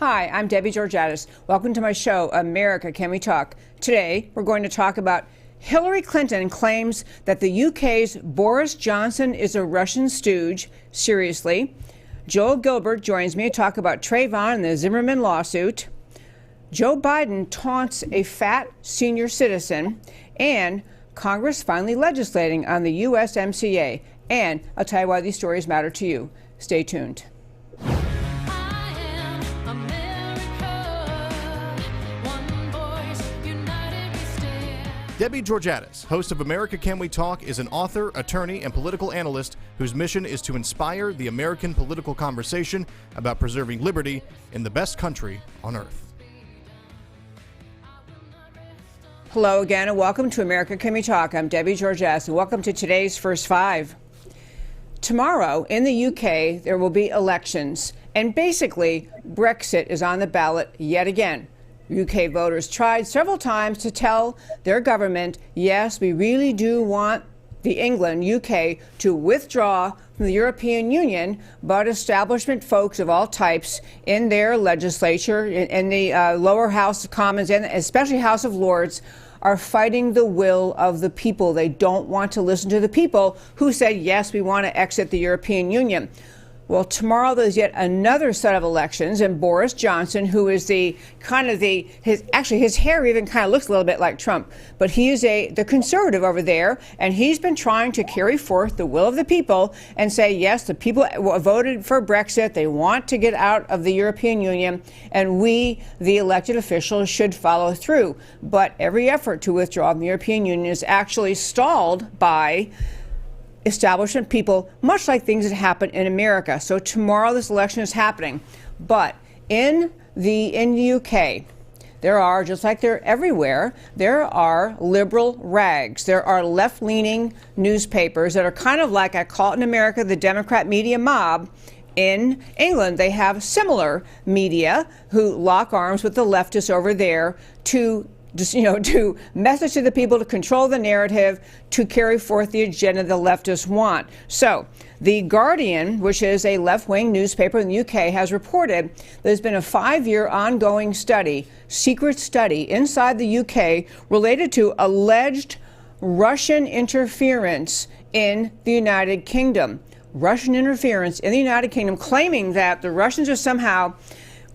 Hi, I'm Debbie Georgatos. Welcome to my show, America, Can We Talk? Today, we're going to talk about Hillary Clinton claims that the UK's Boris Johnson is a Russian stooge. Seriously. Joel Gilbert joins me to talk about Trayvon and the Zimmerman lawsuit. Joe Biden taunts a fat senior citizen. And Congress finally legislating on the USMCA. And I'll tell you why these stories matter to you. Stay tuned. Debbie Georgatos, host of America Can We Talk, is an author, attorney, and political analyst whose mission is to inspire the American political conversation about preserving liberty in the best country on earth. Hello again, and welcome to America Can We Talk? I'm Debbie Georgatos, and welcome to today's First Five. Tomorrow in the UK, there will be elections, and basically, Brexit is on the ballot yet again. UK voters tried several times to tell their government, yes, we really do want the England, UK, to withdraw from the European Union, but establishment folks of all types in their legislature, in the lower House of Commons, and especially House of Lords, are fighting the will of the people. They don't want to listen to the people who said, yes, we want to exit the European Union. Well, tomorrow there's yet another set of elections, and Boris Johnson, who is his hair even kind of looks a little bit like Trump, but he is the conservative over there, and he's been trying to carry forth the will of the people and say, yes, the people voted for Brexit, they want to get out of the European Union, and we, the elected officials, should follow through. But every effort to withdraw from the European Union is actually stalled by establishment people, much like things that happen in America. So tomorrow this election is happening. But in the UK, there are, just like they're everywhere, there are liberal rags. There are left-leaning newspapers that are kind of like, I call it in America, the Democrat media mob. In England, they have similar media who lock arms with the leftists over there to message to the people, to control the narrative, to carry forth the agenda the leftists want. So The Guardian, which is a left-wing newspaper in the UK, has reported there's been a 5-year ongoing study, secret study inside the UK related to alleged Russian interference in the United Kingdom. Russian interference in the United Kingdom, claiming that the Russians are somehow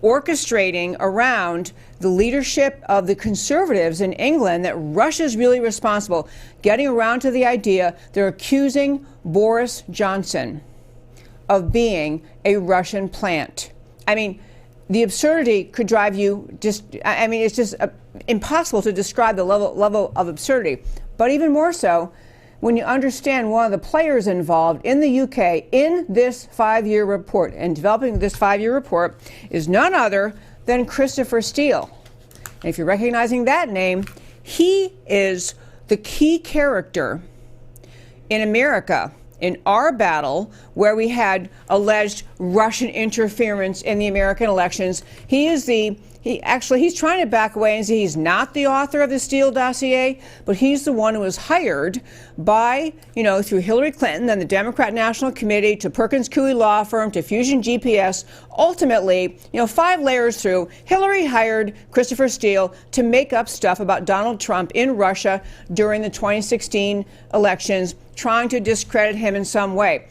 orchestrating around the leadership of the conservatives in England, that Russia's really responsible, getting around to the idea they're accusing Boris Johnson of being a Russian plant. I mean, the absurdity could drive you it's just impossible to describe the level of absurdity. But even more so, when you understand one of the players involved in the UK in this 5-year report and developing this 5-year report is none other than Christopher Steele. And if you're recognizing that name, he is the key character in America in our battle where we had alleged Russian interference in the American elections. He's trying to back away and say he's not the author of the Steele dossier, but he's the one who was hired by, through Hillary Clinton and the Democrat National Committee to Perkins Coie Law Firm to Fusion GPS. Ultimately, 5 layers through, Hillary hired Christopher Steele to make up stuff about Donald Trump in Russia during the 2016 elections, trying to discredit him in some way.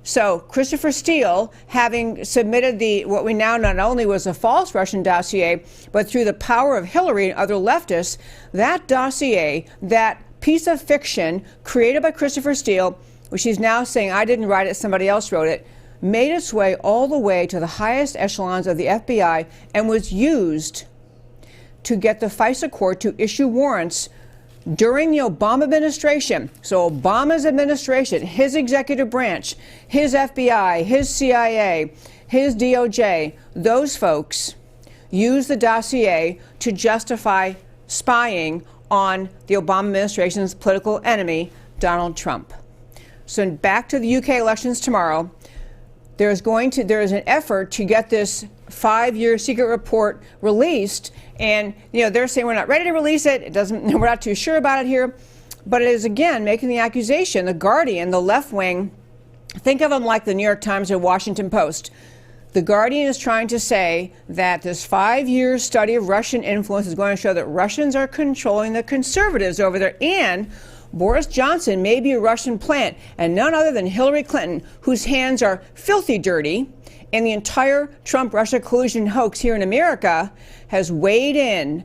So Christopher Steele, having submitted what we now not only was a false Russian dossier, but through the power of Hillary and other leftists, that dossier, that piece of fiction created by Christopher Steele, which he's now saying, I didn't write it, somebody else wrote it, made its way all the way to the highest echelons of the FBI and was used to get the FISA court to issue warrants during the Obama administration. So Obama's administration, his executive branch, his FBI, his CIA, his DOJ, those folks used the dossier to justify spying on the Obama administration's political enemy, Donald Trump. So back to the UK elections tomorrow. There is an effort to get this 5-year secret report released, and they're saying we're not ready to release it. We're not too sure about it here, but it is again making the accusation. The Guardian, the left wing, think of them like the New York Times or Washington Post. The Guardian is trying to say that this 5-year study of Russian influence is going to show that Russians are controlling the conservatives over there, and Boris Johnson may be a Russian plant, and none other than Hillary Clinton, whose hands are filthy dirty, and the entire Trump-Russia collusion hoax here in America has weighed in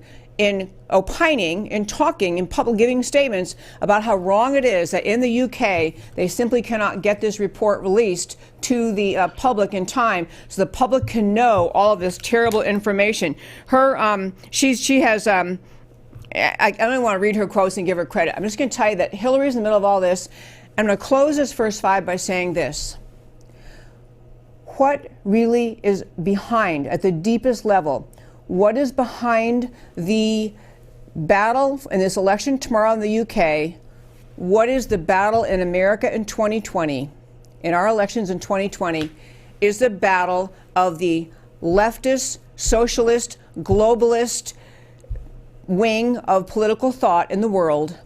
opining and talking in public, giving statements about how wrong it is that in the UK they simply cannot get this report released to the public in time so the public can know all of this terrible information. She has I don't want to read her quotes and give her credit. I'm just going to tell you that Hillary's in the middle of all this. I'm going to close this first 5 by saying this. What really is behind, at the deepest level, what is behind the battle in this election tomorrow in the UK? What is the battle in America in 2020, in our elections in 2020, is the battle of the leftist, socialist, globalist wing of political thought in the world,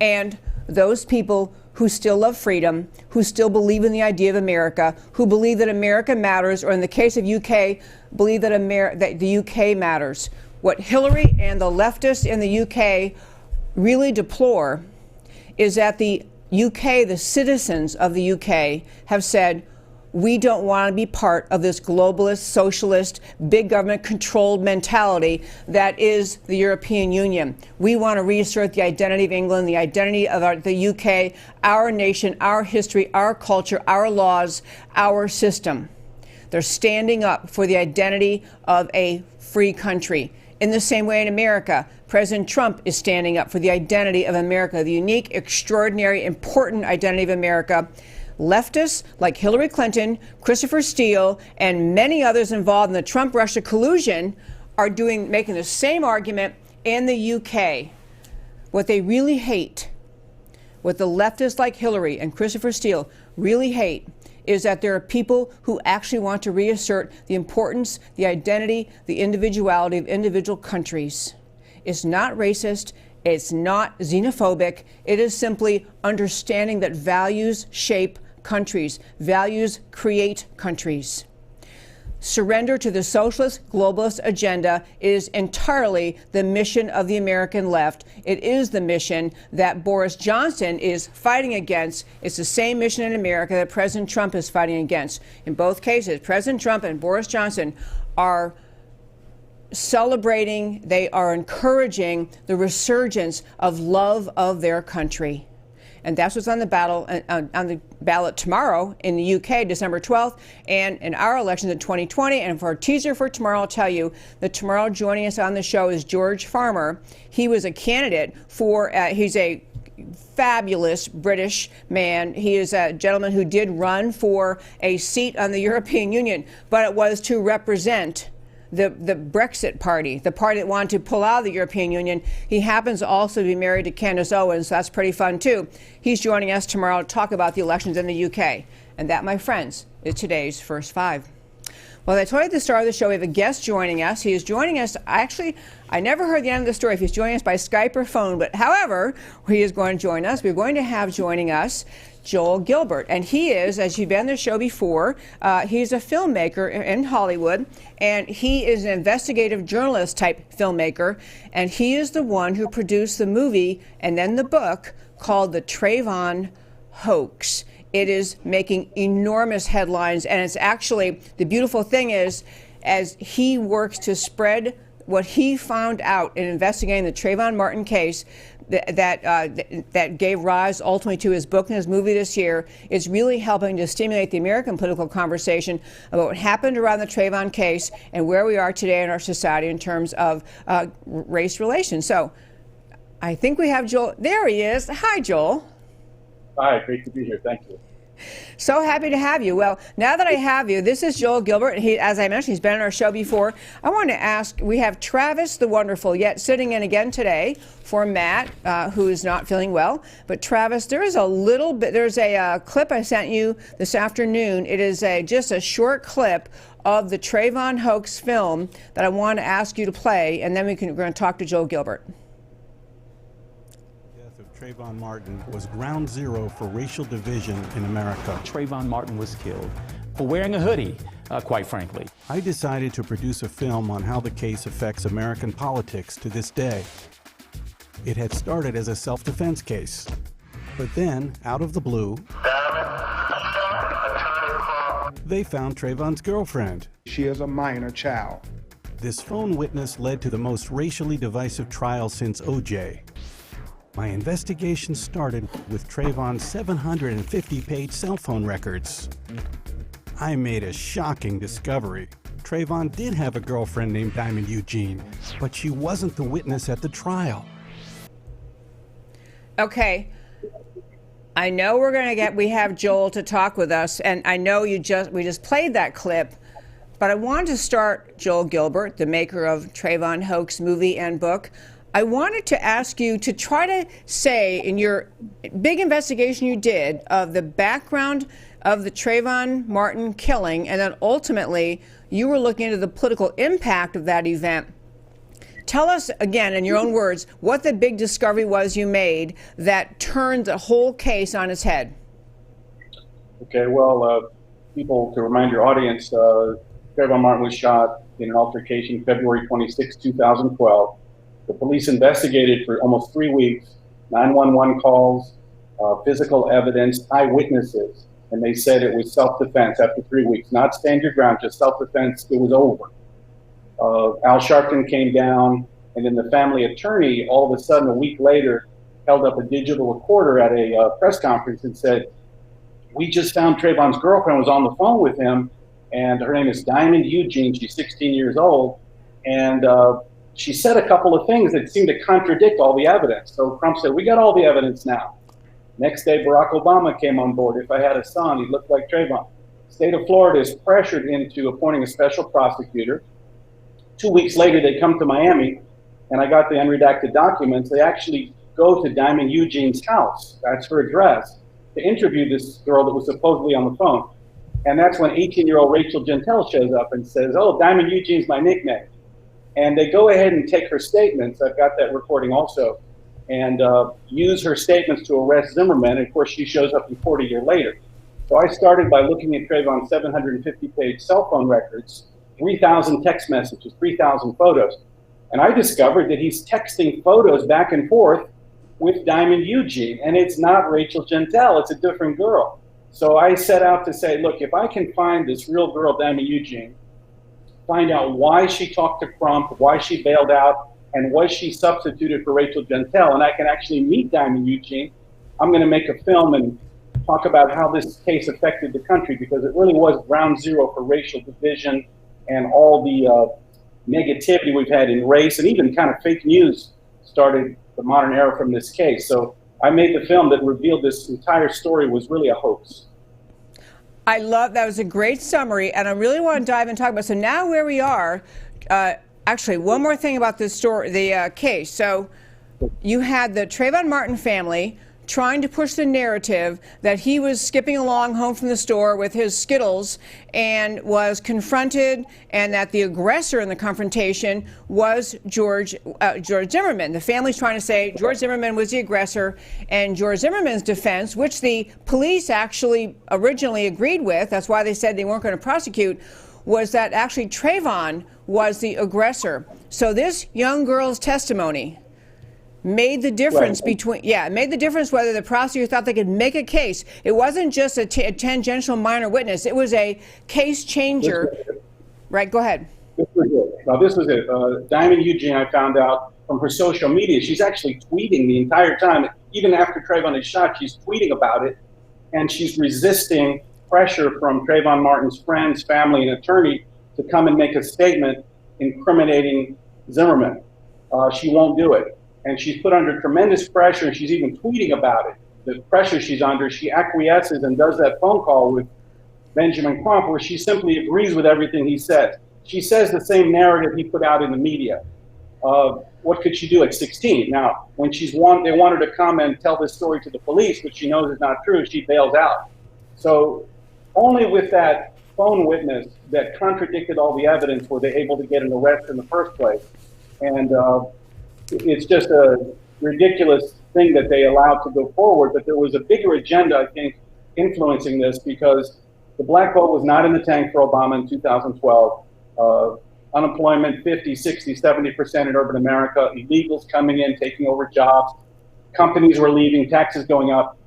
and those people who still love freedom, who still believe in the idea of America, who believe that America matters, or in the case of UK, believe that the UK matters. What Hillary and the leftists in the UK really deplore is that the UK, the citizens of the UK, have said, we don't want to be part of this globalist, socialist, big government controlled mentality that is the European Union. We want to reassert the identity of England, the identity of the UK, our nation, our history, our culture, our laws, our system. They're standing up for the identity of a free country. In the same way in America, President Trump is standing up for the identity of America, the unique, extraordinary, important identity of America. Leftists like Hillary Clinton, Christopher Steele, and many others involved in the Trump-Russia collusion are making the same argument in the UK. What they really hate, what the leftists like Hillary and Christopher Steele really hate, is that there are people who actually want to reassert the importance, the identity, the individuality of individual countries. It's not racist. It's not xenophobic. It is simply understanding that values shape countries. Values create countries. Surrender to the socialist globalist agenda is entirely the mission of the American left. It is the mission that Boris Johnson is fighting against. It's the same mission in America that President Trump is fighting against. In both cases, President Trump and Boris Johnson are celebrating, they are encouraging the resurgence of love of their country. And that's what's on the ballot tomorrow in the UK, December 12th, and in our elections in 2020. And for a teaser for tomorrow, I'll tell you that tomorrow joining us on the show is George Farmer. He was a candidate for, he's a fabulous British man. He is a gentleman who did run for a seat on the European Union, but it was to represent the Brexit party, the party that wanted to pull out of the European Union. He happens also to be married to Candace Owens, so that's pretty fun too. He's joining us tomorrow to talk about the elections in the UK. And that, my friends, is today's First Five. Well, I told you at the start of the show, we have a guest joining us. He is joining us, actually, I never heard the end of the story if he's joining us by Skype or phone, but however, he is going to join us. We're going to have joining us Joel Gilbert, and he is, as you've been on the show before, he's a filmmaker in Hollywood, and he is an investigative journalist type filmmaker, and he is the one who produced the movie and then the book called The Trayvon Hoax. It is making enormous headlines, and it's actually, the beautiful thing is, as he works to spread what he found out in investigating the Trayvon Martin case, that gave rise ultimately to his book and his movie this year, is really helping to stimulate the American political conversation about what happened around the Trayvon case and where we are today in our society in terms of race relations. So I think we have Joel. There he is. Hi, Joel. Hi, great to be here. Thank you. So happy to have you. Well, now that I have you, this is Joel Gilbert. He, as I mentioned, he's been on our show before. I want to ask, we have Travis the Wonderful yet sitting in again today for Matt, who is not feeling well. But Travis, there is a little bit, there's a clip I sent you this afternoon. It is just a short clip of the Trayvon hoax film that I want to ask you to play, and then we're going to talk to Joel Gilbert. Trayvon Martin was ground zero for racial division in America. Trayvon Martin was killed for wearing a hoodie quite frankly. I decided to produce a film on how the case affects American politics to this day. It had started as a self-defense case, but then, out of the blue, they found Trayvon's girlfriend. She is a minor child. This phone witness led to the most racially divisive trial since OJ. My investigation started with Trayvon's 750-page cell phone records. I made a shocking discovery. Trayvon did have a girlfriend named Diamond Eugene, but she wasn't the witness at the trial. Okay. I know we have Joel to talk with us, and I know we just played that clip, but I wanted to start, Joel Gilbert, the maker of Trayvon Hoax movie and book. I wanted to ask you to try to say, in your big investigation you did of the background of the Trayvon Martin killing, and then ultimately you were looking into the political impact of that event. Tell us again, in your own words, what the big discovery was you made that turned the whole case on its head. Okay, well, people, to remind your audience, Trayvon Martin was shot in an altercation February 26, 2012. The police investigated for almost 3 weeks, 911 calls, physical evidence, eyewitnesses, and they said it was self-defense after 3 weeks. Not stand your ground, just self-defense. It was over. Al Sharpton came down, and then the family attorney, all of a sudden, a week later, held up a digital recorder at a press conference and said, "We just found Trayvon's girlfriend was on the phone with him, and her name is Diamond Eugene. She's 16 years old, and she said a couple of things that seemed to contradict all the evidence." So Trump said, "We got all the evidence now." Next day, Barack Obama came on board. If I had a son, he looked like Trayvon. State of Florida is pressured into appointing a special prosecutor. 2 weeks later, they come to Miami, and I got the unredacted documents. They actually go to Diamond Eugene's house, that's her address, to interview this girl that was supposedly on the phone. And that's when 18-year-old Rachel Gentile shows up and says, "Oh, Diamond Eugene's my nickname." And they go ahead and take her statements, I've got that recording also, and use her statements to arrest Zimmerman. And of course, she shows up in court a year later. So I started by looking at Trayvon's 750-page cell phone records, 3,000 text messages, 3,000 photos. And I discovered that he's texting photos back and forth with Diamond Eugene, and it's not Rachel Gentile, it's a different girl. So I set out to say, look, if I can find this real girl, Diamond Eugene, find out why she talked to Trump, why she bailed out, and was she substituted for Rachel Gentile, and I can actually meet Diamond Eugene, I'm gonna make a film and talk about how this case affected the country, because it really was ground zero for racial division and all the negativity we've had in race, and even kind of fake news started the modern era from this case. So I made the film that revealed this entire story was really a hoax. I love that. Was a great summary, and I really want to dive and talk about. So now where we are, actually, one more thing about this story, the case. So you had the Trayvon Martin family trying to push the narrative that he was skipping along home from the store with his Skittles and was confronted, and that the aggressor in the confrontation was George Zimmerman. The family's trying to say George Zimmerman was the aggressor, and George Zimmerman's defense, which the police actually originally agreed with, that's why they said they weren't going to prosecute, was that actually Trayvon was the aggressor. So this young girl's testimony made the difference made the difference whether the prosecutor thought they could make a case. It wasn't just a tangential minor witness. It was a case changer. Right, go ahead. This was it. Now, this was it. Diamond Eugene, I found out from her social media, she's actually tweeting the entire time. Even after Trayvon is shot, she's tweeting about it, and she's resisting pressure from Trayvon Martin's friends, family, and attorney to come and make a statement incriminating Zimmerman. She won't do it. And she's put under tremendous pressure, and she's even tweeting about it. The pressure she's under, she acquiesces and does that phone call with Benjamin Crump, where she simply agrees with everything he says. She says the same narrative he put out in the media. What could she do at 16? Now, when they want her to come and tell this story to the police, which she knows is not true, she bails out. So only with that phone witness that contradicted all the evidence were they able to get an arrest in the first place. And it's just a ridiculous thing that they allowed to go forward, but there was a bigger agenda, I think, influencing this, because The black vote was not in the tank for Obama in 2012. Unemployment 50, 60, 70% in urban America, illegals coming in, taking over jobs, companies were leaving, taxes going up.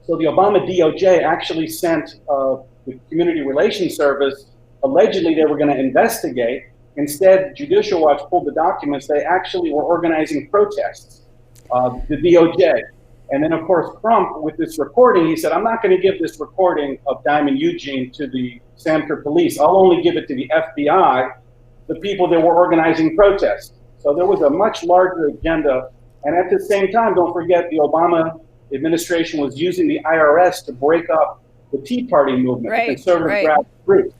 So the Obama DOJ actually sent the Community Relations Service, allegedly they were going to investigate. Instead, Judicial Watch pulled the documents. They actually were organizing protests, the DOJ. And then, of course, Trump, with this recording, he said, I'm not going to give this recording of Diamond Eugene to the Sanford police. I'll only give it to the FBI, the people that were organizing protests. So there was a much larger agenda. And at the same time, don't forget, the Obama administration was using the IRS to break up the Tea Party movement, the conservative grassroots.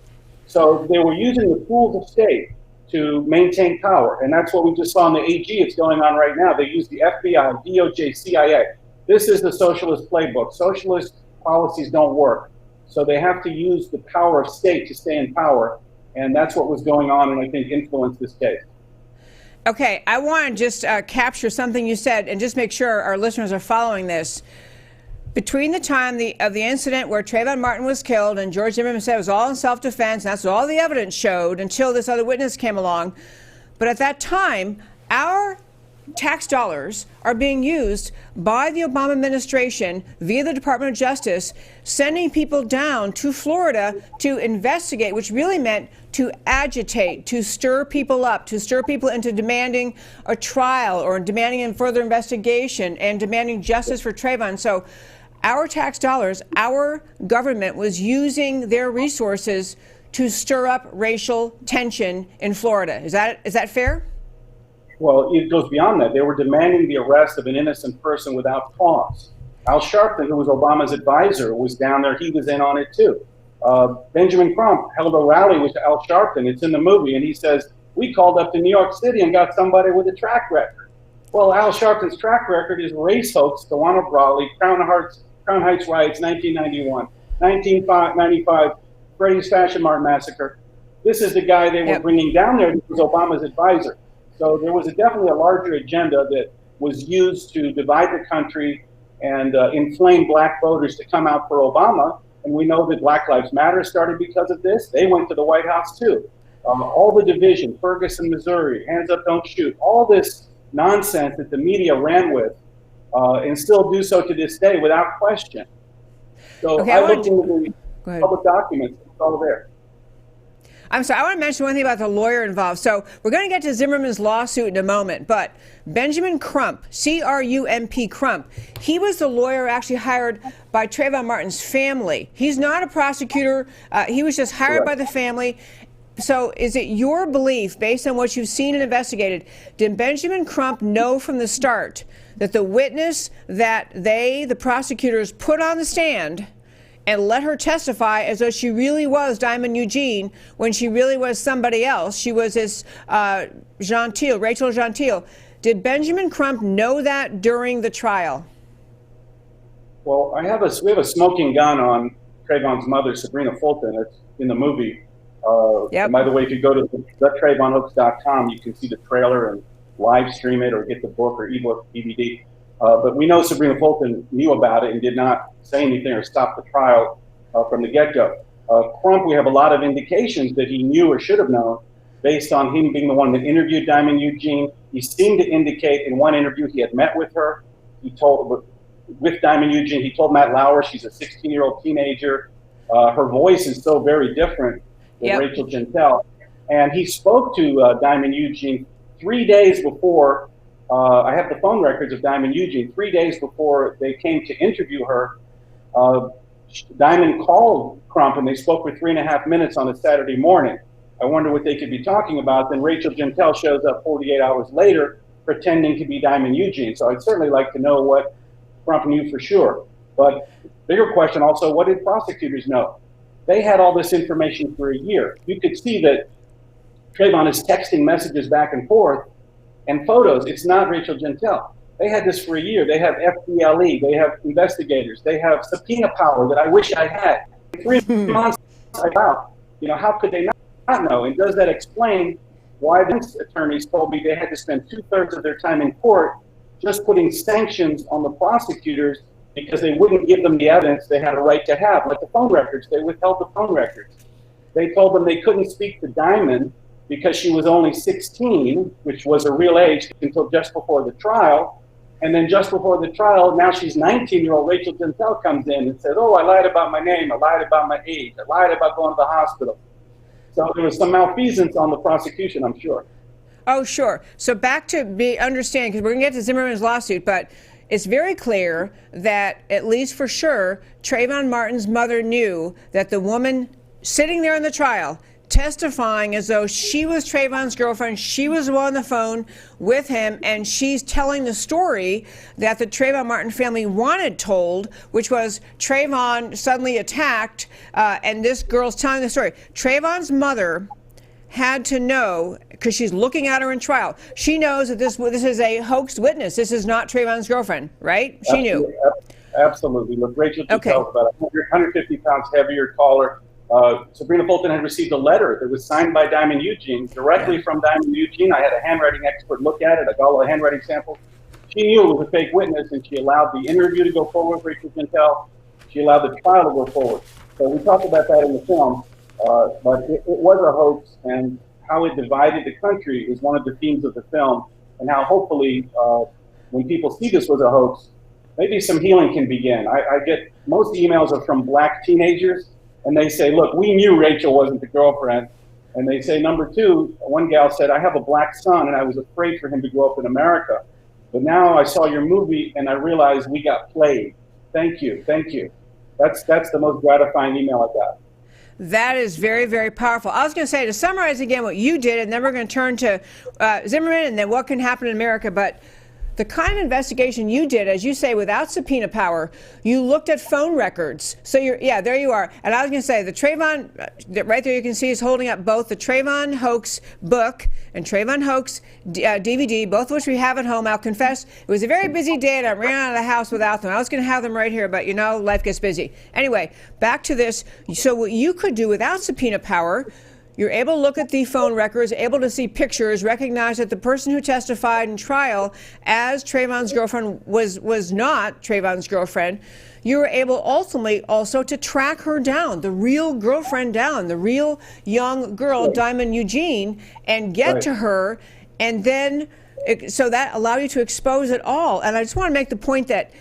So they were using the tools of state to maintain power. And that's what we just saw in the AG. It's going on right now. They use the FBI, DOJ, CIA. This is the socialist playbook. Socialist policies don't work. So they have to use the power of state to stay in power. And that's what was going on and I think influenced this case. Okay, I want to just capture something you said and just make sure our listeners are following this. Between the time of the incident where Trayvon Martin was killed and George Zimmerman said it was all in self-defense, and that's what all the evidence showed until this other witness came along. But at that time, our tax dollars are being used by the Obama administration via the Department of Justice, sending people down to Florida to investigate, which really meant to agitate, to stir people up, to stir people into demanding a trial or demanding a further investigation and demanding justice for Trayvon. So our tax dollars, our government was using their resources to stir up racial tension in Florida. Is that fair? Well, it goes beyond that. They were demanding the arrest of an innocent person without cause. Al Sharpton, who was Obama's advisor, was down there. He was in on it too. Benjamin Crump held a rally with Al Sharpton. It's in the movie. And he says, we called up to New York City and got somebody with a track record. Well, Al Sharpton's track record is race hoax, Tawana Brawley, Crown Heights riots, 1991, 1995, Freddie's Fashion Mart massacre. This is the guy they were bringing down there. He was Obama's advisor. So there was definitely a larger agenda that was used to divide the country and inflame black voters to come out for Obama. And we know that Black Lives Matter started because of this. They went to the White House too. All the division, Ferguson, Missouri, hands up, don't shoot, all this nonsense that the media ran with and still do so to this day without question. So I looked into the public documents, it's all there. I'm sorry, I want to mention one thing about the lawyer involved. So we're going to get to Zimmerman's lawsuit in a moment, but Benjamin Crump, C-R-U-M-P Crump, he was the lawyer actually hired by Trayvon Martin's family. He's not a prosecutor. He was just hired by the family. So is it your belief, based on what you've seen and investigated, did Benjamin Crump know from the start that the witness that the prosecutors, put on the stand and let her testify as though she really was Diamond Eugene when she really was somebody else? She was this Rachel Gentile. Did Benjamin Crump know that during the trial? Well, we have a smoking gun on Trayvon's mother, Sabrina Fulton. It's in the movie. And by the way, if you go to thetrayvonhooks.com, you can see the trailer and live stream it or get the book or ebook, DVD. But we know Sabrina Fulton knew about it and did not say anything or stop the trial from the get-go. Crump, we have a lot of indications that he knew or should have known based on him being the one that interviewed Diamond Eugene. He seemed to indicate in one interview he had met with her. With Diamond Eugene, he told Matt Lauer she's a 16-year-old teenager. Her voice is so very different than Rachel Gentile. And he spoke to Diamond Eugene 3 days before. I have the phone records of Diamond Eugene. 3 days before they came to interview her, Diamond called Crump and they spoke for 3.5 minutes on a Saturday morning. I wonder what they could be talking about. Then Rachel Gentile shows up 48 hours later pretending to be Diamond Eugene. So I'd certainly like to know what Crump knew for sure. But bigger question also, what did prosecutors know? They had all this information for a year. You could see that Trayvon is texting messages back and forth and photos. It's not Rachel Gentile. They had this for a year. They have FDLE. They have investigators. They have subpoena power that I wish I had. 3 months out. How could they not know? And does that explain why these attorneys told me they had to spend 2/3 of their time in court just putting sanctions on the prosecutors because they wouldn't give them the evidence they had a right to have, like the phone records. They withheld the phone records. They told them they couldn't speak to Diamond because she was only 16, which was her real age until just before the trial. And then just before the trial, now she's 19-year-old Rachel Gentel comes in and says, oh, I lied about my name, I lied about my age, I lied about going to the hospital. So there was some malfeasance on the prosecution, I'm sure. Oh, sure. So back to understanding, because we're going to get to Zimmerman's lawsuit, but it's very clear that, at least for sure, Trayvon Martin's mother knew that the woman sitting there in the trial, testifying as though she was Trayvon's girlfriend, she was the one on the phone with him, and she's telling the story that the Trayvon Martin family wanted told, which was Trayvon suddenly attacked, and this girl's telling the story. Trayvon's mother had to know, because she's looking at her in trial, she knows that this is a hoaxed witness. This is not Trayvon's girlfriend, right? She knew. Absolutely. Look, Rachel Gentel is about 150 pounds heavier, taller. Sabrina Fulton had received a letter that was signed by Diamond Eugene, directly from Diamond Eugene. I had a handwriting expert look at it. I got all the handwriting samples. She knew it was a fake witness, and she allowed the interview to go forward with Rachel Gentel. She allowed the trial to go forward. So we talked about that in the film, but it was a hoax, and how it divided the country is one of the themes of the film, and how hopefully when people see this was a hoax, maybe some healing can begin. I get most emails are from black teenagers, and they say, look, we knew Rachel wasn't the girlfriend. And they say, number two, one gal said, I have a black son and I was afraid for him to grow up in America. But now I saw your movie and I realized we got played. Thank you, thank you. That's the most gratifying email I got. That is very, very powerful. I was going to say, to summarize again what you did, and then we're going to turn to Zimmerman and then what can happen in America. But the kind of investigation you did, as you say, without subpoena power, you looked at phone records. So there you are. And I was going to say, the Trayvon, right there you can see is holding up both the Trayvon hoax book and Trayvon hoax DVD, both of which we have at home. I'll confess, it was a very busy day and I ran out of the house without them. I was going to have them right here, but life gets busy. Anyway, back to this. So what you could do without subpoena power, you're able to look at the phone records, able to see pictures, recognize that the person who testified in trial as Trayvon's girlfriend was not Trayvon's girlfriend. You were able ultimately also to track her down, the real girlfriend down, the real young girl, Diamond Eugene, and get to her. And then, so that allowed you to expose it all. And I just want to make the point that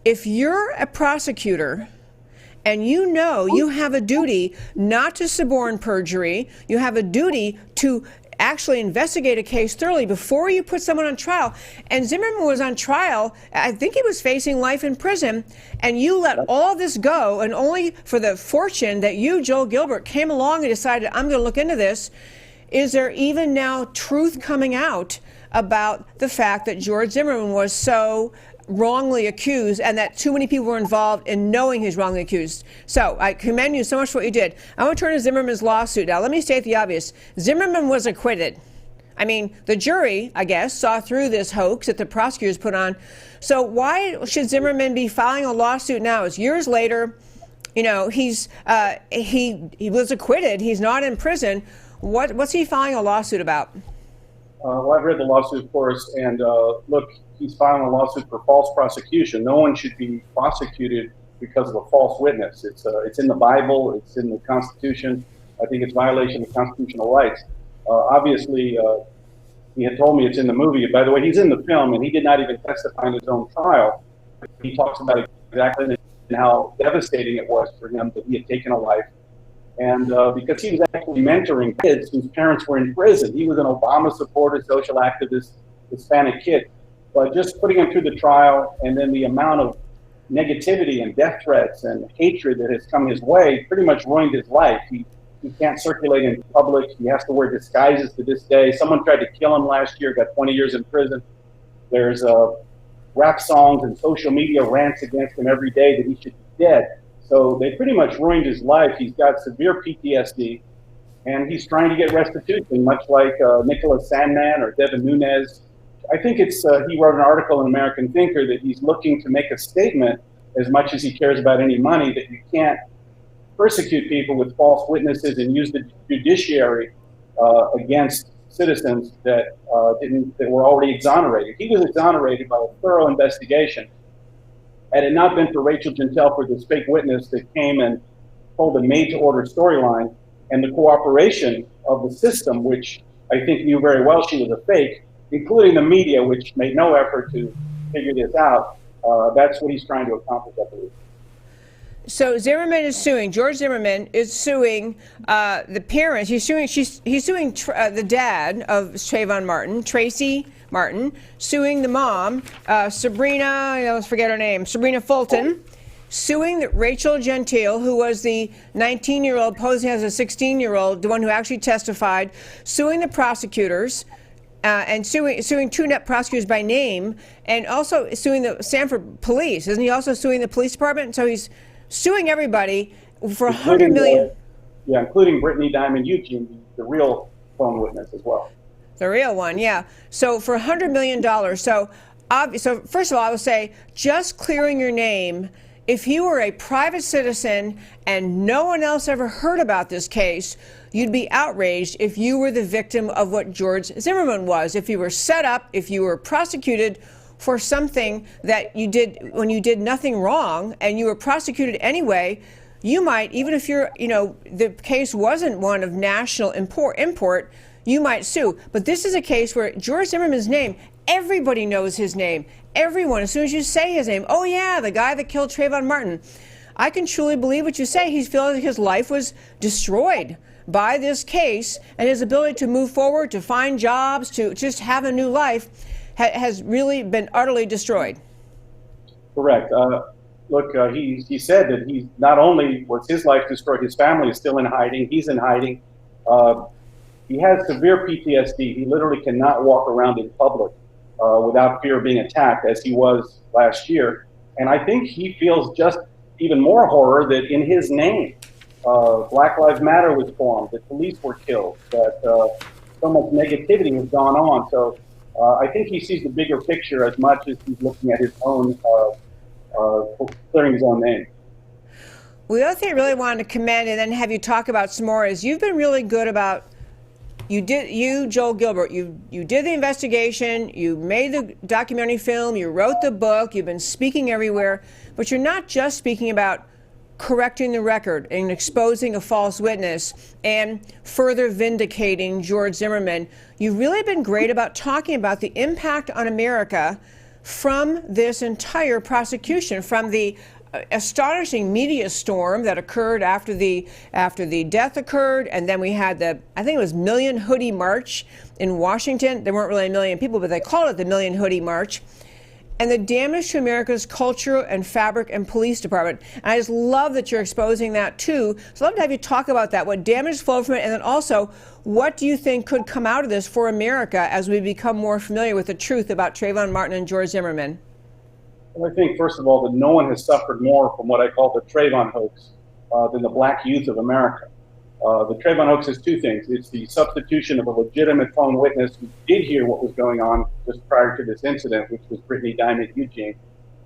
if you're a prosecutor, and you have a duty not to suborn perjury, you have a duty to actually investigate a case thoroughly before you put someone on trial. And Zimmerman was on trial. I think he was facing life in prison. And you let all this go, and only for the fortune that you, Joel Gilbert, came along and decided, I'm going to look into this. Is there even now truth coming out about the fact that George Zimmerman was so wrongly accused, and that too many people were involved in knowing he's wrongly accused? So I commend you so much for what you did. I want to turn to Zimmerman's lawsuit. Now, let me state the obvious. Zimmerman was acquitted. I mean, the jury, I guess, saw through this hoax that the prosecutors put on. So why should Zimmerman be filing a lawsuit now? It's years later. He was acquitted. He's not in prison. What's he filing a lawsuit about? Well, I've read the lawsuit, of course, and look, he's filing a lawsuit for false prosecution. No one should be prosecuted because of a false witness. It's in the Bible, it's in the Constitution. I think it's violation of constitutional rights. Obviously, he had told me it's in the movie. By the way, he's in the film, and he did not even testify in his own trial. He talks about exactly how devastating it was for him that he had taken a life. And because he was actually mentoring kids whose parents were in prison. He was an Obama supporter, social activist, Hispanic kid. But just putting him through the trial, and then the amount of negativity and death threats and hatred that has come his way pretty much ruined his life. He can't circulate in public. He has to wear disguises to this day. Someone tried to kill him last year, got 20 years in prison. There's rap songs and social media rants against him every day that he should be dead. So they pretty much ruined his life. He's got severe PTSD, and he's trying to get restitution, much like Nicholas Sandman or Devin Nunes. I think he wrote an article in American Thinker that he's looking to make a statement, as much as he cares about any money, that you can't persecute people with false witnesses and use the judiciary against citizens that were already exonerated. He was exonerated by a thorough investigation. Had it not been for Rachel Jeantel, for this fake witness that came and told a made-to-order storyline, and the cooperation of the system, which I think knew very well she was a fake, including the media, which made no effort to figure this out, that's what he's trying to accomplish, I believe. So Zimmerman is suing. George Zimmerman is suing the parents. He's suing the dad of Trayvon Martin, Tracy Martin, suing the mom, Sabrina. I always forget her name. Sabrina Fulton, suing Rachel Jeantel, who was the 19-year-old posing as a 16-year-old, the one who actually testified, suing the prosecutors. And suing two net prosecutors by name, and also suing the Sanford police. Isn't he also suing the police department? So he's suing everybody for $100 million. Yeah, including Brittany Diamond Eugene, the real phone witness as well. The real one, yeah. So for $100 million. So first of all, I would say just clearing your name. If you were a private citizen and no one else ever heard about this case, you'd be outraged if you were the victim of what George Zimmerman was. If you were set up, if you were prosecuted for something that you did when you did nothing wrong and you were prosecuted anyway, you might, even if the case wasn't one of national import, you might sue. But this is a case where George Zimmerman's name, everybody knows his name. Everyone, as soon as you say his name, oh yeah, the guy that killed Trayvon Martin. I can truly believe what you say. He feels like his life was destroyed by this case, and his ability to move forward, to find jobs, to just have a new life has really been utterly destroyed. Correct. Look, he said that he not only was his life destroyed, his family is still in hiding. He's in hiding. He has severe PTSD. He literally cannot walk around in public without fear of being attacked, as he was last year. And I think he feels just even more horror that in his name, Black Lives Matter was formed, that police were killed, that so much negativity has gone on. So I think he sees the bigger picture as much as he's looking at his own, clearing his own name. Well, the other thing I really wanted to commend and then have you talk about some more is you've been really good about, Joel Gilbert, you did the investigation, you made the documentary film, you wrote the book, you've been speaking everywhere, but you're not just speaking about correcting the record and exposing a false witness and further vindicating George Zimmerman. You've really been great about talking about the impact on America from this entire prosecution, from the astonishing media storm that occurred after the death occurred, and then we had I think it was Million Hoodie March in Washington. There weren't really a million people, but they called it the Million Hoodie March. And the damage to America's culture and fabric and police department. And I just love that you're exposing that too. So I'd love to have you talk about that, what damage flowed from it, and then also what do you think could come out of this for America as we become more familiar with the truth about Trayvon Martin and George Zimmerman? Well, I think, first of all, that no one has suffered more from what I call the Trayvon hoax than the black youth of America. The Trayvon hoax is two things. It's the substitution of a legitimate phone witness who did hear what was going on just prior to this incident, which was Brittany Diamond Eugene,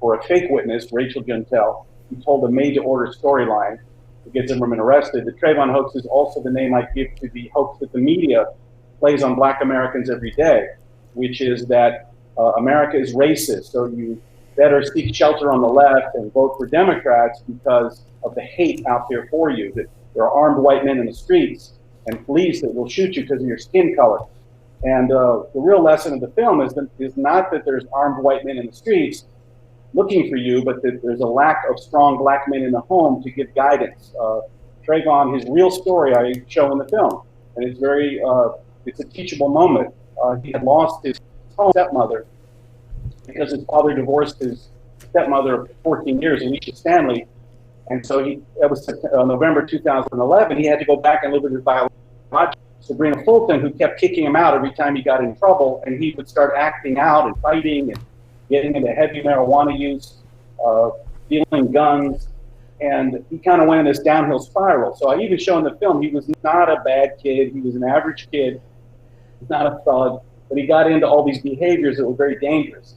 for a fake witness, Rachel Jeantel, who told a made-to-order storyline to get Zimmerman arrested. The Trayvon hoax is also the name I give to the hoax that the media plays on black Americans every day, which is that America is racist, so you better seek shelter on the left and vote for Democrats because of the hate out there for you, that there are armed white men in the streets and police that will shoot you because of your skin color. And the real lesson of the film is not that there's armed white men in the streets looking for you, but that there's a lack of strong black men in the home to give guidance. Trayvon, his real story I show in the film, and it's it's a teachable moment. He had lost his own stepmother because his father divorced his stepmother of 14 years, Alicia Stanley. And so that was November 2011, he had to go back and live with his biological Sabrina Fulton, who kept kicking him out every time he got in trouble, and he would start acting out and fighting and getting into heavy marijuana use, dealing guns, and he kind of went in this downhill spiral. So I even show in the film he was not a bad kid, he was an average kid, not a thug, but he got into all these behaviors that were very dangerous.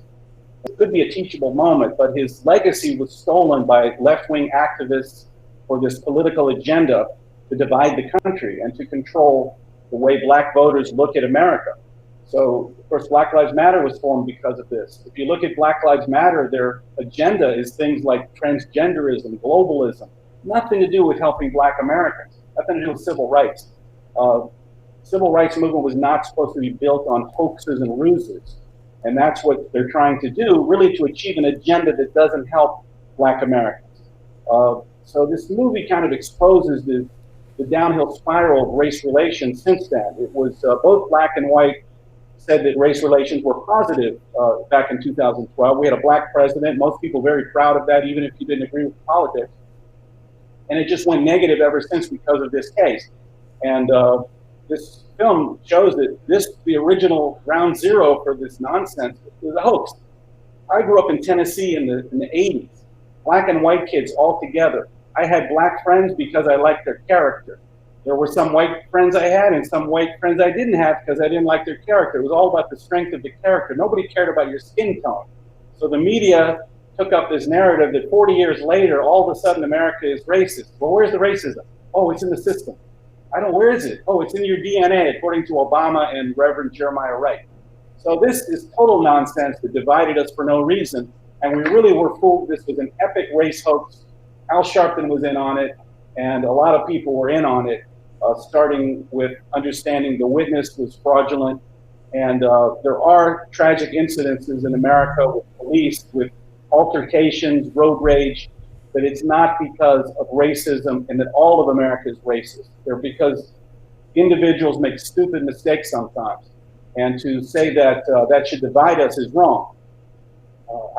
It could be a teachable moment, but his legacy was stolen by left-wing activists for this political agenda to divide the country and to control the way black voters look at America. So, of course, Black Lives Matter was formed because of this. If you look at Black Lives Matter, their agenda is things like transgenderism, globalism, nothing to do with helping Black Americans, nothing to do with civil rights. Civil rights movement was not supposed to be built on hoaxes and ruses. And that's what they're trying to do, really to achieve an agenda that doesn't help Black Americans. So this movie kind of exposes the downhill spiral of race relations since then. It was both black and white said that race relations were positive back in 2012. We had a black president, most people very proud of that, even if you didn't agree with politics. And it just went negative ever since because of this case. And this film shows that the original ground zero for this nonsense was a hoax. I grew up in Tennessee in the 80s, black and white kids all together. I had black friends because I liked their character. There were some white friends I had and some white friends I didn't have because I didn't like their character. It was all about the strength of the character. Nobody cared about your skin tone. So the media took up this narrative that 40 years later, all of a sudden America is racist. Well, where's the racism? Oh, it's in the system. Where is it? Oh, it's in your DNA, according to Obama and Reverend Jeremiah Wright. So this is total nonsense that divided us for no reason. And we really were fooled. This was an epic race hoax. Al Sharpton was in on it, and a lot of people were in on it, starting with understanding the witness was fraudulent. And there are tragic incidences in America with police, with altercations, road rage, but it's not because of racism and that all of America is racist. They're because individuals make stupid mistakes sometimes. And to say that that should divide us is wrong.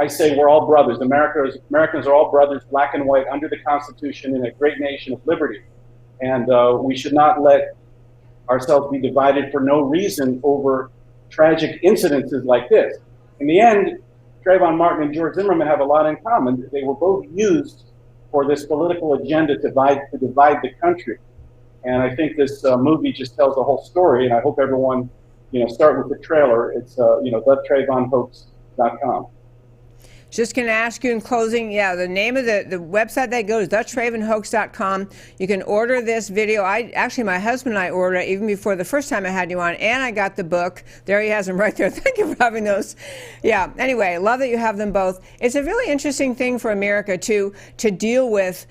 I say we're all brothers. Americans are all brothers, black and white, under the Constitution in a great nation of liberty. And we should not let ourselves be divided for no reason over tragic incidences like this. In the end, Trayvon Martin and George Zimmerman have a lot in common. They were both used for this political agenda to divide the country. And I think this movie just tells the whole story. And I hope everyone, start with the trailer. It's, thetrayvonhoax.com. Just going to ask you in closing, the name of the website that goes, thetrayvonhoax.com. You can order this video. My husband and I ordered it even before the first time I had you on, and I got the book. There he has them right there. Thank you for having those. Yeah, anyway, love that you have them both. It's a really interesting thing for America to deal with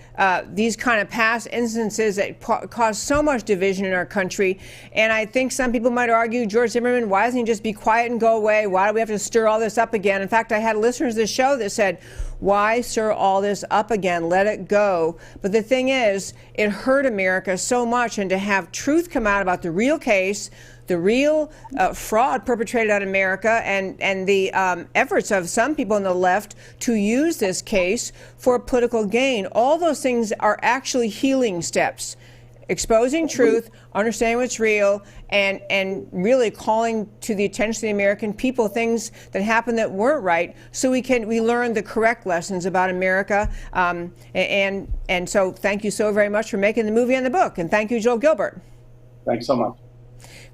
these kind of past instances that cause so much division in our country. And I think some people might argue, George Zimmerman, why doesn't he just be quiet and go away? Why do we have to stir all this up again? In fact, I had listeners to this show that said, why stir all this up again? Let it go. But the thing is, it hurt America so much, and to have truth come out about the real case, the real fraud perpetrated on America, and the efforts of some people on the left to use this case for political gain, all those things are actually healing steps. Exposing truth, understanding what's real, and really calling to the attention of the American people things that happened that weren't right, so we learn the correct lessons about America. And so thank you so very much for making the movie and the book, and thank you, Joel Gilbert. Thanks so much.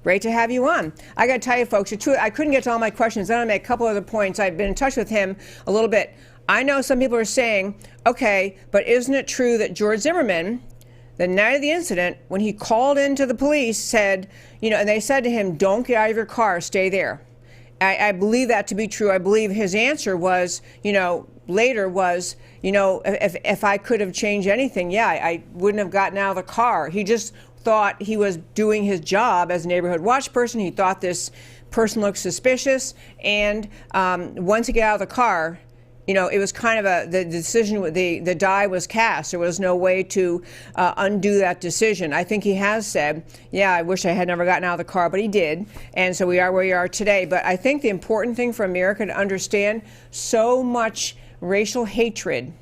Great to have you on. I got to tell you, folks, I couldn't get to all my questions. I'm going to make a couple other points. I've been in touch with him a little bit. I know some people are saying, okay, but isn't it true that George Zimmerman, the night of the incident, when he called into the police, said, and they said to him, don't get out of your car, stay there. I believe that to be true. I believe his answer was, later was, if I could have changed anything, I wouldn't have gotten out of the car. He just thought he was doing his job as a neighborhood watch person. He thought this person looked suspicious. And once he got out of the car, it was kind of the decision, the die was cast. There was no way to undo that decision. I think he has said, I wish I had never gotten out of the car, but he did. And so we are where we are today. But I think the important thing for America to understand, so much racial hatred,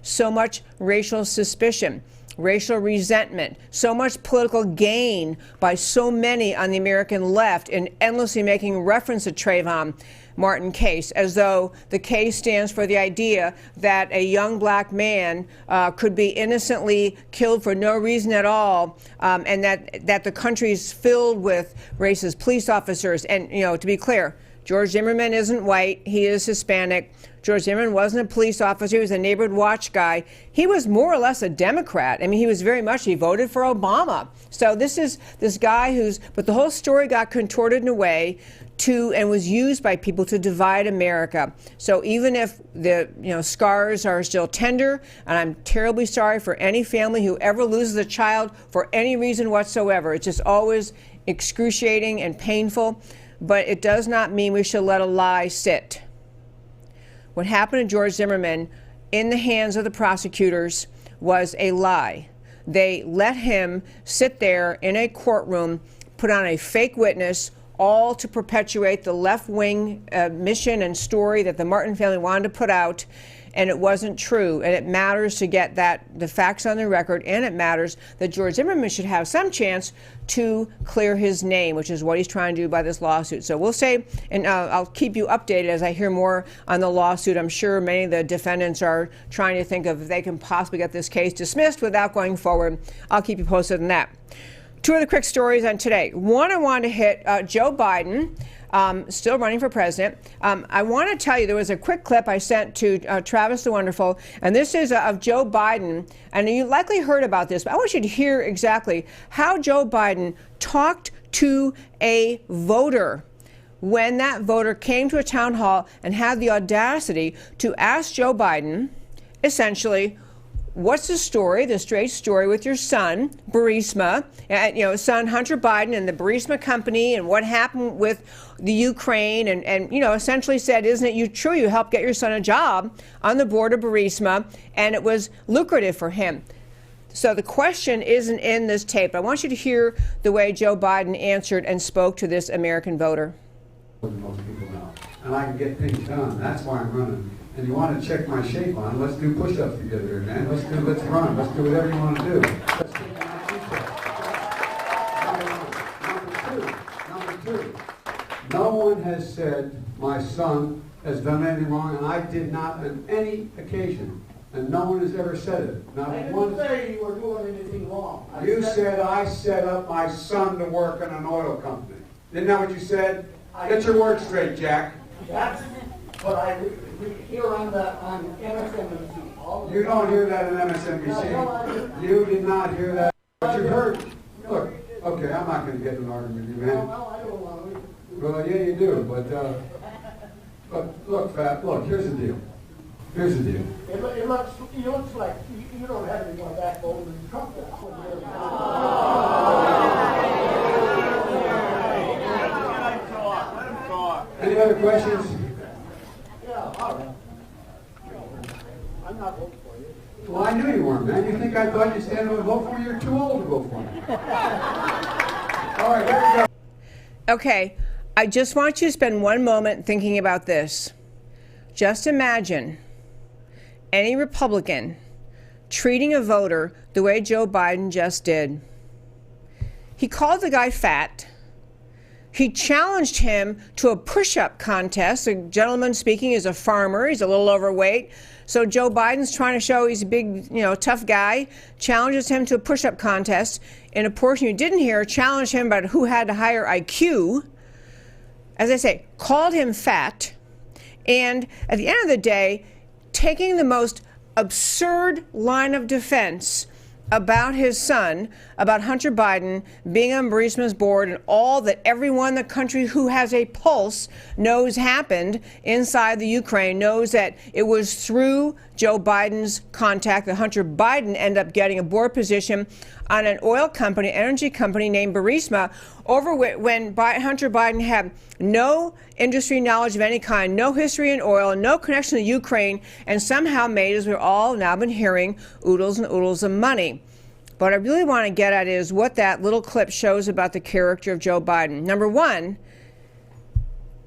so much racial suspicion, racial resentment, so much political gain by so many on the American left in endlessly making reference to Trayvon Martin case, as though the case stands for the idea that a young black man could be innocently killed for no reason at all, and that the country's filled with racist police officers. And, to be clear, George Zimmerman isn't white. He is Hispanic. George Zimmerman wasn't a police officer. He was a neighborhood watch guy. He was more or less a Democrat. I mean, he voted for Obama. So this is this guy but the whole story got contorted in a way and was used by people to divide America. So even if the scars are still tender, and I'm terribly sorry for any family who ever loses a child for any reason whatsoever, it's just always excruciating and painful, but it does not mean we should let a lie sit. What happened to George Zimmerman in the hands of the prosecutors was a lie. They let him sit there in a courtroom, put on a fake witness, all to perpetuate the left-wing mission and story that the Martin family wanted to put out, and it wasn't true. And it matters to get the facts on the record, and it matters that George Zimmerman should have some chance to clear his name, which is what he's trying to do by this lawsuit. So we'll say, and I'll keep you updated as I hear more on the lawsuit. I'm sure many of the defendants are trying to think of if they can possibly get this case dismissed without going forward. I'll keep you posted on that. Two other quick stories on today. One, I want to hit Joe Biden, still running for president. I want to tell you there was a quick clip I sent to Travis the Wonderful, and this is of Joe Biden. And you likely heard about this, but I want you to hear exactly how Joe Biden talked to a voter when that voter came to a town hall and had the audacity to ask Joe Biden, essentially, what's the story, the straight story with your son, Burisma, son Hunter Biden and the Burisma company, and what happened with the Ukraine, and essentially said, isn't it true you helped get your son a job on the board of Burisma, and it was lucrative for him? So the question isn't in this tape. I want you to hear the way Joe Biden answered and spoke to this American voter. Most people know, and I can get things done. That's why I'm running. And you want to check my shape on, let's do push-ups together here, man. Let's run. Let's do whatever you want to do. Let's take my Number two, no one has said my son has done anything wrong, and I did not on any occasion. And no one has ever said it. Not I didn't one. say you were doing anything wrong. You said I set up my son to work in an oil company. Isn't that what you said? Get your words straight, Jack. That's what I hear on MSNBC. You don't hear that in MSNBC. You did not hear that. But you heard. Look, okay, I'm not going to get in an argument with you, man. No, I don't want to. Well, yeah, you do. But look, Fat, look, here's the deal. Here's the deal. It looks like you don't have any more backbone than Trump does. Any other questions? Yeah, all right. I'm not voting for you. Well, I knew you weren't, man. You think I thought you'd stand up and vote for me? You're too old to vote for me. All right, here we go. Okay, I just want you to spend one moment thinking about this. Just imagine any Republican treating a voter the way Joe Biden just did. He called the guy fat. He challenged him to a push-up contest. The gentleman speaking is a farmer. He's a little overweight. So Joe Biden's trying to show he's a big, tough guy, challenges him to a push-up contest. In a portion you didn't hear, challenged him about who had the higher IQ. As I say, called him fat. And at the end of the day, taking the most absurd line of defense about his son, about Hunter Biden being on Burisma's board, and all that everyone in the country who has a pulse knows happened inside the Ukraine, knows that it was through Joe Biden's contact that Hunter Biden ended up getting a board position on an oil company, energy company named Burisma, over when Hunter Biden had no industry knowledge of any kind, no history in oil, no connection to Ukraine, and somehow made, as we've all now been hearing, oodles and oodles of money. What I really want to get at is what that little clip shows about the character of Joe Biden. Number one,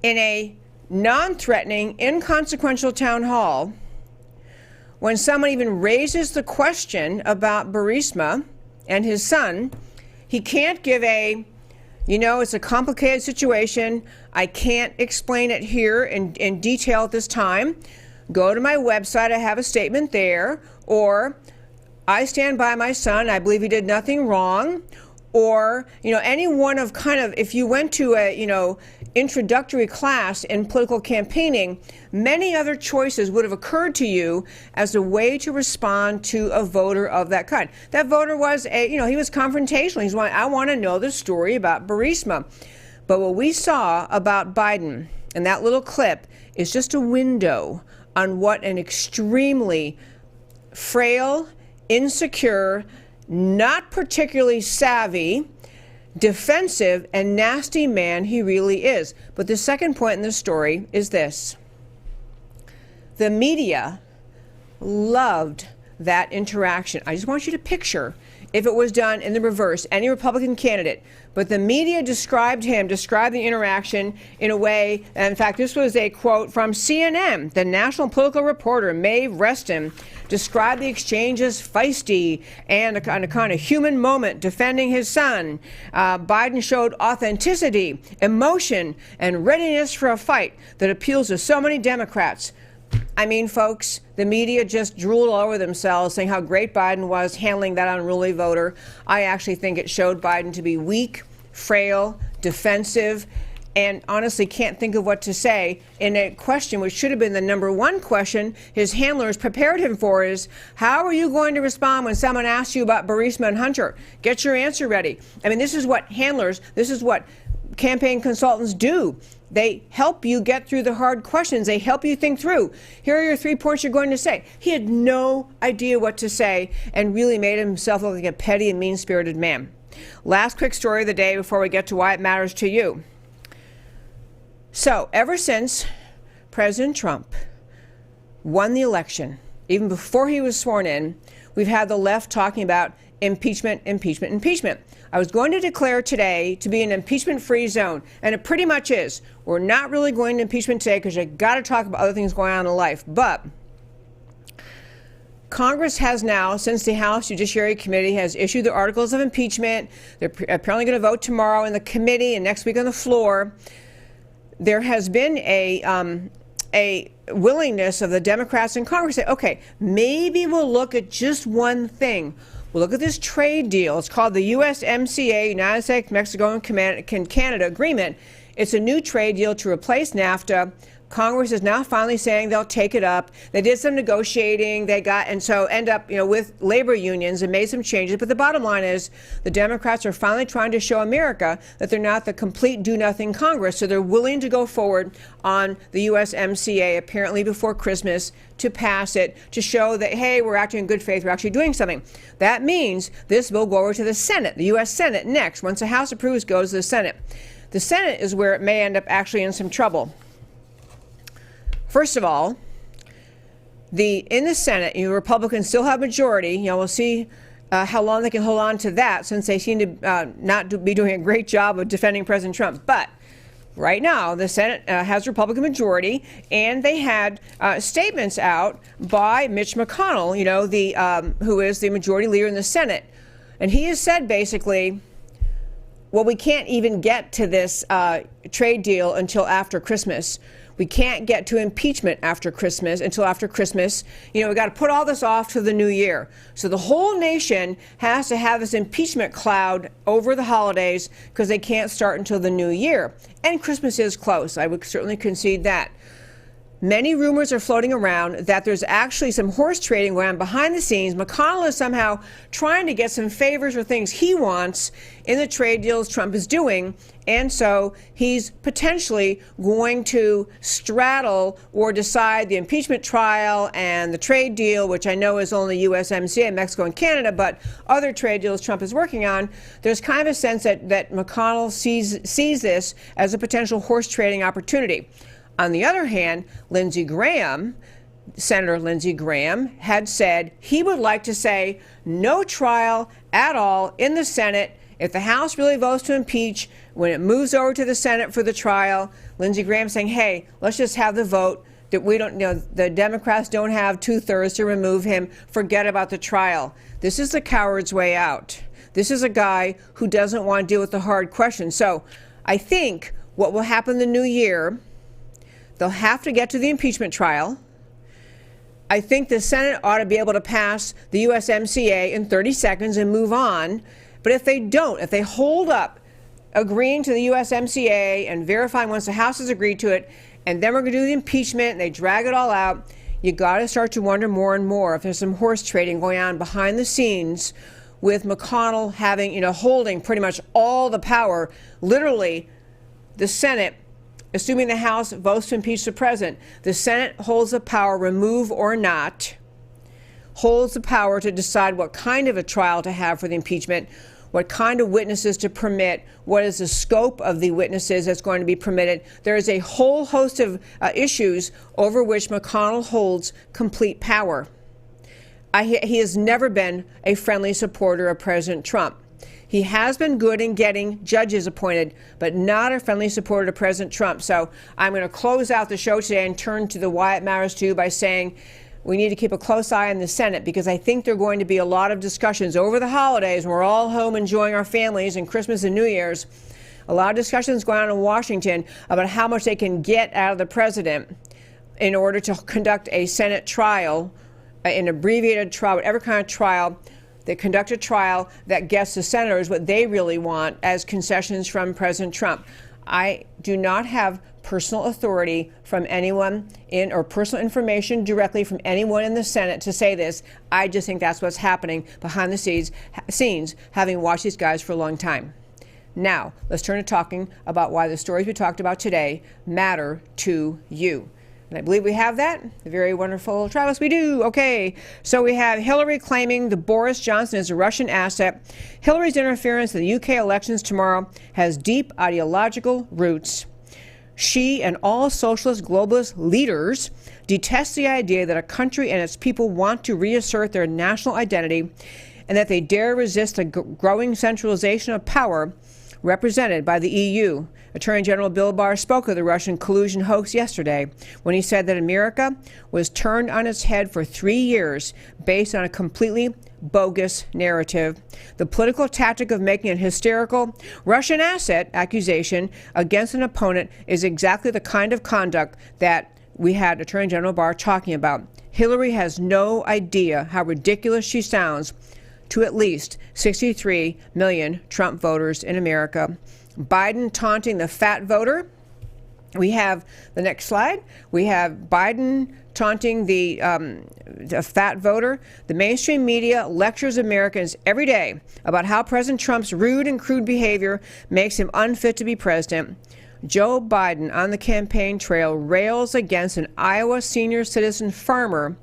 in a non-threatening, inconsequential town hall, when someone even raises the question about Burisma and his son, he can't give it's a complicated situation. I can't explain it here in detail at this time. Go to my website. I have a statement there. Or I stand by my son. I believe he did nothing wrong. Or, any one of if you went to a, introductory class in political campaigning, many other choices would have occurred to you as a way to respond to a voter of that kind. That voter was he was confrontational. He's like, I want to know the story about Burisma. But what we saw about Biden in that little clip is just a window on what an extremely frail, insecure, not particularly savvy, defensive, and nasty man he really is. But the second point in the story is this. The media loved that interaction. I just want you to picture if it was done in the reverse, any Republican candidate. But the media described the interaction in a way, and in fact, this was a quote from CNN. The national political reporter, Mae Reston, described the exchange as feisty and a kind of human moment defending his son. Biden showed authenticity, emotion, and readiness for a fight that appeals to so many Democrats. I mean, folks, the media just drooled all over themselves saying how great Biden was handling that unruly voter. I actually think it showed Biden to be weak, frail, defensive, and honestly can't think of what to say in a question which should have been the number one question his handlers prepared him for is, how are you going to respond when someone asks you about Burisma and Hunter? Get your answer ready. I mean, this is what handlers, this is what campaign consultants do. They help you get through the hard questions. They help you think through. Here are your 3 points you're going to say. He had no idea what to say and really made himself look like a petty and mean-spirited man. Last quick story of the day before we get to why it matters to you. So, ever since President Trump won the election, even before he was sworn in, we've had the left talking about impeachment, impeachment, impeachment. I was going to declare today to be an impeachment-free zone, and it pretty much is. We're not really going to impeachment today because you got to talk about other things going on in life. But Congress has now, since the House Judiciary Committee has issued the articles of impeachment, they're apparently going to vote tomorrow in the committee and next week on the floor. There has been a willingness of the Democrats in Congress to say, okay, maybe we'll look at just one thing. We'll look at this trade deal. It's called the USMCA, United States, Mexico, and Canada Agreement. It's a new trade deal to replace NAFTA. Congress is now finally saying they'll take it up. They did some negotiating. And so end up, with labor unions and made some changes. But the bottom line is the Democrats are finally trying to show America that they're not the complete do-nothing Congress. So they're willing to go forward on the USMCA, apparently before Christmas, to pass it, to show that, hey, we're acting in good faith, we're actually doing something. That means this bill will go over to the Senate, the U.S. Senate next. Once the House approves, it goes to the Senate. The Senate is where it may end up actually in some trouble. First of all, in the Senate, Republicans still have majority. We'll see how long they can hold on to that, since they seem to not be doing a great job of defending President Trump. But right now, the Senate has Republican majority, and they had statements out by Mitch McConnell, who is the majority leader in the Senate. And he has said basically, well, we can't even get to this trade deal until after Christmas. We can't get to impeachment until after Christmas. We got to put all this off to the new year. So the whole nation has to have this impeachment cloud over the holidays because they can't start until the new year. And Christmas is close. I would certainly concede that. Many rumors are floating around that there's actually some horse trading going on behind the scenes. McConnell is somehow trying to get some favors or things he wants in the trade deals Trump is doing. And so he's potentially going to straddle or decide the impeachment trial and the trade deal, which I know is only USMCA, Mexico and Canada, but other trade deals Trump is working on. There's kind of a sense that McConnell sees this as a potential horse trading opportunity. On the other hand, Senator Lindsey Graham had said he would like to say no trial at all in the Senate. If the House really votes to impeach, when it moves over to the Senate for the trial, Lindsey Graham saying, hey, let's just have the vote that the Democrats don't have 2/3 to remove him. Forget about the trial. This is the coward's way out. This is a guy who doesn't want to deal with the hard questions. So I think what will happen in the new year, they'll have to get to the impeachment trial. I think the Senate ought to be able to pass the USMCA in 30 seconds and move on. But if they don't, if they hold up agreeing to the USMCA and verifying once the House has agreed to it, and then we're going to do the impeachment and they drag it all out, you got to start to wonder more and more if there's some horse trading going on behind the scenes with McConnell having, holding pretty much all the power, literally the Senate, assuming the House votes to impeach the president, the Senate holds the power, remove or not, holds the power to decide what kind of a trial to have for the impeachment, what kind of witnesses to permit, what is the scope of the witnesses that's going to be permitted. There is a whole host of issues over which McConnell holds complete power. He has never been a friendly supporter of President Trump. He has been good in getting judges appointed, but not a friendly supporter of President Trump. So I'm going to close out the show today and turn to the Why It Matters too by saying we need to keep a close eye on the Senate, because I think there are going to be a lot of discussions over the holidays. We're all home enjoying our families and Christmas and New Year's. A lot of discussions going on in Washington about how much they can get out of the president in order to conduct a Senate trial, an abbreviated trial, whatever kind of trial. They conduct a trial that gets the senators what they really want as concessions from President Trump. I do not have personal authority from anyone or personal information directly from anyone in the Senate to say this. I just think that's what's happening behind the scenes, having watched these guys for a long time. Now, let's turn to talking about why the stories we talked about today matter to you. And I believe we have that. The very wonderful Travis, we do. Okay, so we have Hillary claiming the Boris Johnson is a Russian asset. Hillary's interference in the UK elections tomorrow has deep ideological roots. She and all socialist globalist leaders detest the idea that a country and its people want to reassert their national identity and that they dare resist the growing centralization of power represented by the EU. Attorney General Bill Barr spoke of the Russian collusion hoax yesterday when he said that America was turned on its head for 3 years based on a completely bogus narrative. The political tactic of making an hysterical Russian asset accusation against an opponent is exactly the kind of conduct that we had Attorney General Barr talking about. Hillary has no idea how ridiculous she sounds to at least 63 million Trump voters in America. Biden taunting the fat voter. We have the next slide. We have Biden taunting the fat voter. The mainstream media lectures Americans every day about how President Trump's rude and crude behavior makes him unfit to be president. Joe Biden on the campaign trail rails against an Iowa senior citizen farmer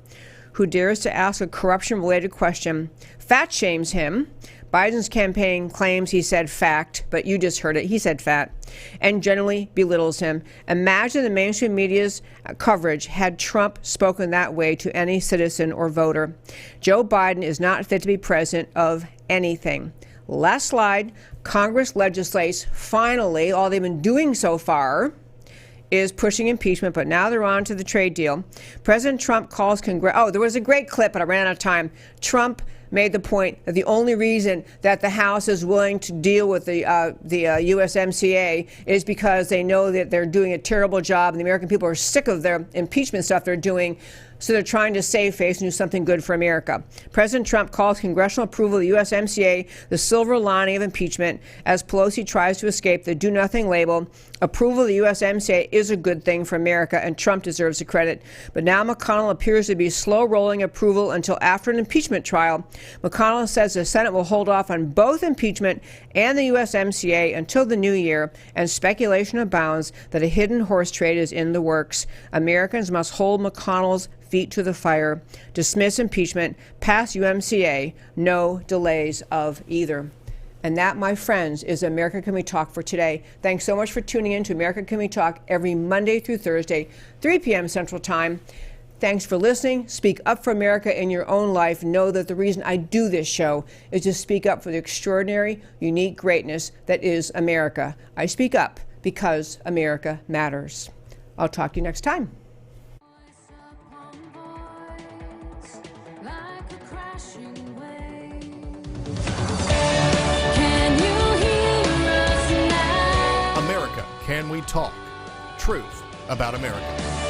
who dares to ask a corruption-related question, fat shames him. Biden's campaign claims he said fact, but you just heard it. He said fat, and generally belittles him. Imagine the mainstream media's coverage had Trump spoken that way to any citizen or voter. Joe Biden is not fit to be president of anything. Last slide. Congress legislates, finally, all they've been doing so far is pushing impeachment, but now they're on to the trade deal. President Trump calls Congress. Oh, there was a great clip, but I ran out of time. Trump made the point that the only reason that the House is willing to deal with the USMCA is because they know that they're doing a terrible job and the American people are sick of their impeachment stuff they're doing. So they're trying to save face and do something good for America. President Trump calls congressional approval of the USMCA the silver lining of impeachment as Pelosi tries to escape the do-nothing label. Approval of the USMCA is a good thing for America, and Trump deserves the credit. But now McConnell appears to be slow-rolling approval until after an impeachment trial. McConnell says the Senate will hold off on both impeachment and the USMCA until the new year, and speculation abounds that a hidden horse trade is in the works. Americans must hold McConnell's feet to the fire, dismiss impeachment, pass UMCA, no delays of either. And that, my friends, is America Can We Talk for today. Thanks so much for tuning in to America Can We Talk every Monday through Thursday, 3 p.m. Central Time. Thanks for listening. Speak up for America in your own life. Know that the reason I do this show is to speak up for the extraordinary, unique greatness that is America. I speak up because America matters. I'll talk to you next time. America, Can We Talk? Truth about America.